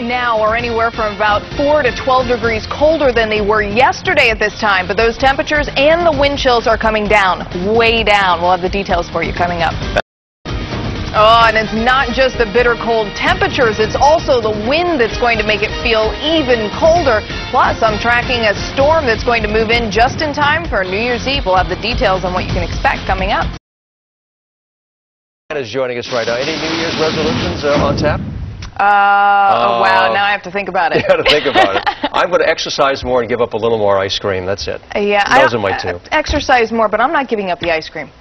now are anywhere from about 4 to 12 degrees colder than they were yesterday at this time, but those temperatures and the wind chills are coming down, way down. We'll have the details for you coming up. Oh, and it's not just the bitter cold temperatures, it's also the wind that's going to make it feel even colder. Plus, I'm tracking a storm that's going to move in just in time for New Year's Eve. We'll have the details on what you can expect coming up. Is joining us right now. Any New Year's resolutions on tap? Oh, wow, now I have to think about it. You got to think about it. I'm going to exercise more and give up a little more ice cream. That's it. Yeah, those are my two. Exercise more, but I'm not giving up the ice cream.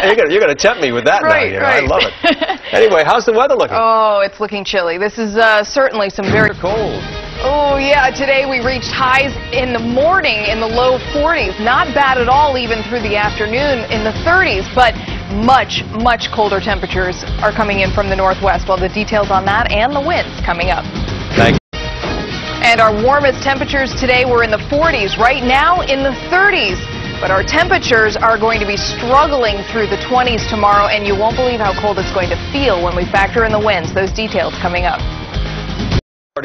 You're going to tempt me with that right, now. You know? Right. I love it. Anyway, how's the weather looking? Oh, it's looking chilly. This is certainly some very cold. Oh, yeah. Today we reached highs in the morning in the low 40s. Not bad at all, even through the afternoon in the 30s. But much, much colder temperatures are coming in from the northwest. Well, the details on that and the winds coming up. Thank you. And our warmest temperatures today were in the 40s. Right now in the 30s. But our temperatures are going to be struggling through the 20s tomorrow, and you won't believe how cold it's going to feel when we factor in the winds. Those details coming up.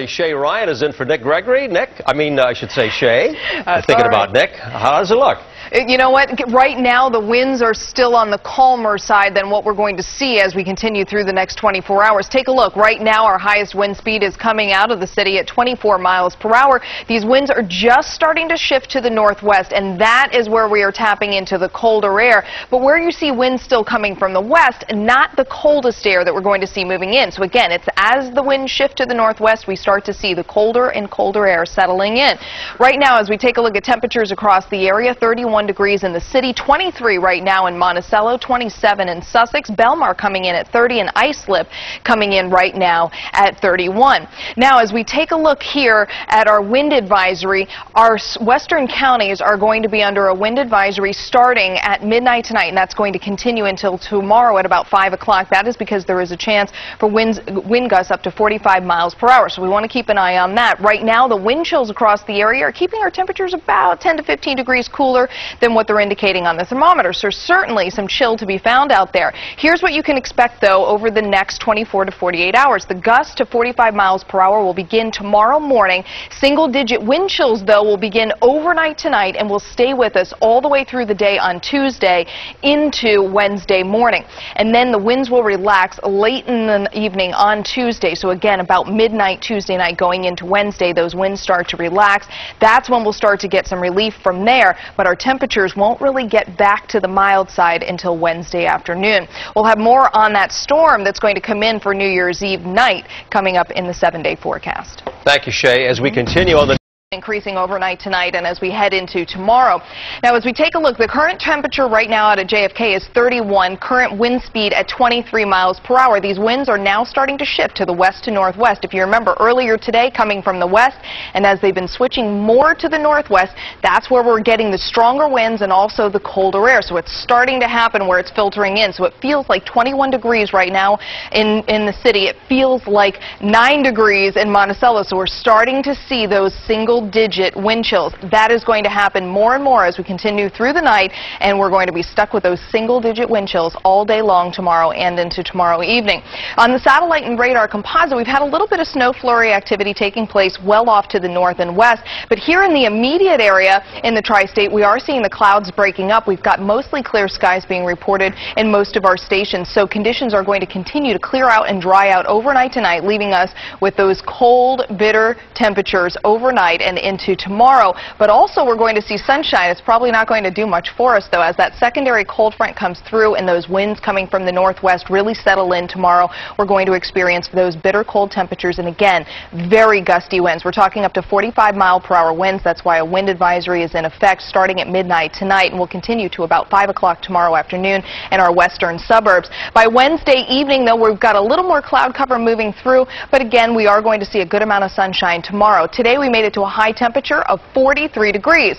Shay Ryan is in for Nick Gregory. Nick, I should say Shay. I'm thinking about Nick. How does it look? You know what? Right now, the winds are still on the calmer side than what we're going to see as we continue through the next 24 hours. Take a look. Right now, our highest wind speed is coming out of the city at 24 miles per hour. These winds are just starting to shift to the northwest, and that is where we are tapping into the colder air. But where you see winds still coming from the west, not the coldest air that we're going to see moving in. So again, it's as the winds shift to the northwest, we start to see the colder and colder air settling in. Right now, as we take a look at temperatures across the area, 31 degrees in the city, 23 right now in Monticello, 27 in Sussex, Belmar coming in at 30, and Islip coming in right now at 31. Now, as we take a look here at our wind advisory, our western counties are going to be under a wind advisory starting at midnight tonight, and that's going to continue until tomorrow at about 5 o'clock. That is because there is a chance for wind gusts up to 45 miles per hour, so we want to keep an eye on that. Right now, the wind chills across the area are keeping our temperatures about 10 to 15 degrees cooler than what they're indicating on the thermometer. So certainly some chill to be found out there. Here's what you can expect, though, over the next 24 to 48 hours. The gusts to 45 miles per hour will begin tomorrow morning. Single-digit wind chills, though, will begin overnight tonight and will stay with us all the way through the day on Tuesday into Wednesday morning. And then the winds will relax late in the evening on Tuesday. So again, about midnight Tuesday night going into Wednesday, those winds start to relax. That's when we'll start to get some relief from there. But our temperatures won't really get back to the mild side until Wednesday afternoon. We'll have more on that storm that's going to come in for New Year's Eve night coming up in the 7-day forecast. Thank you, Shay. As we continue on the increasing overnight tonight and as we head into tomorrow. Now, as we take a look, the current temperature right now out at JFK is 31, current wind speed at 23 miles per hour. These winds are now starting to shift to the west to northwest. If you remember earlier today, coming from the west, and as they've been switching more to the northwest, that's where we're getting the stronger winds and also the colder air. So it's starting to happen where it's filtering in. So it feels like 21 degrees right now in the city. It feels like 9 degrees in Monticello. So we're starting to see those single-digit wind chills. That is going to happen more and more as we continue through the night, and we're going to be stuck with those single-digit wind chills all day long tomorrow and into tomorrow evening. On the satellite and radar composite, we've had a little bit of snow flurry activity taking place well off to the north and west, but here in the immediate area in the tri-state, we are seeing the clouds breaking up. We've got mostly clear skies being reported in most of our stations, so conditions are going to continue to clear out and dry out overnight tonight, leaving us with those cold, bitter temperatures overnight and into tomorrow. But also we're going to see sunshine. It's probably not going to do much for us, though, as that secondary cold front comes through and those winds coming from the northwest really settle in tomorrow. We're going to experience those bitter cold temperatures and, again, very gusty winds. We're talking up to 45-mile-per-hour winds. That's why a wind advisory is in effect starting at midnight tonight and will continue to about 5 o'clock tomorrow afternoon in our western suburbs. By Wednesday evening, though, we've got a little more cloud cover moving through, but again, we are going to see a good amount of sunshine tomorrow. Today we made it to a high temperature of 43 degrees.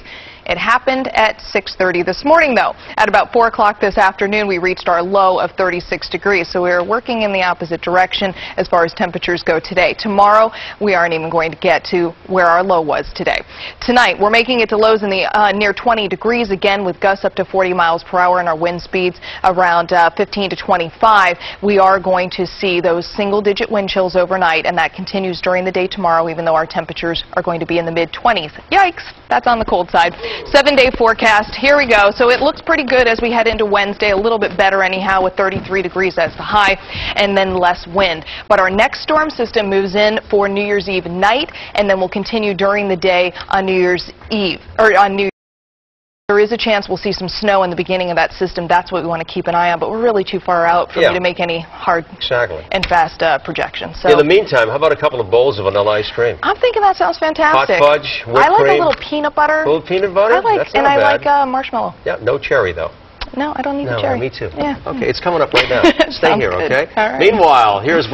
It happened at 6:30 this morning, though. At about 4 o'clock this afternoon, we reached our low of 36 degrees, so we're working in the opposite direction as far as temperatures go today. Tomorrow, we aren't even going to get to where our low was today. Tonight, we're making it to lows in the near 20 degrees again, with gusts up to 40 miles per hour and our wind speeds around 15 to 25. We are going to see those single-digit wind chills overnight, and that continues during the day tomorrow, even though our temperatures are going to be in the mid-20s. Yikes, that's on the cold side. 7-day forecast, here we go. So it looks pretty good as we head into Wednesday, a little bit better anyhow, with 33 degrees as the high, and then less wind. But our next storm system moves in for New Year's Eve night, and then will continue during the day on New Year's Eve, or on New Year's. There is a chance we'll see some snow in the beginning of that system. That's what we want to keep an eye on, but we're really too far out for me to make any hard and fast projections. So in the meantime, how about a couple of bowls of vanilla ice cream? I'm thinking that sounds fantastic. Hot fudge, whipped I like cream. a little peanut butter. A little peanut butter? That's not bad. I like marshmallow. Yeah, no cherry, though. No, I don't need the cherry. Me too. Yeah. Okay, it's coming up right now. Stay here, good. okay? All right. Meanwhile, here's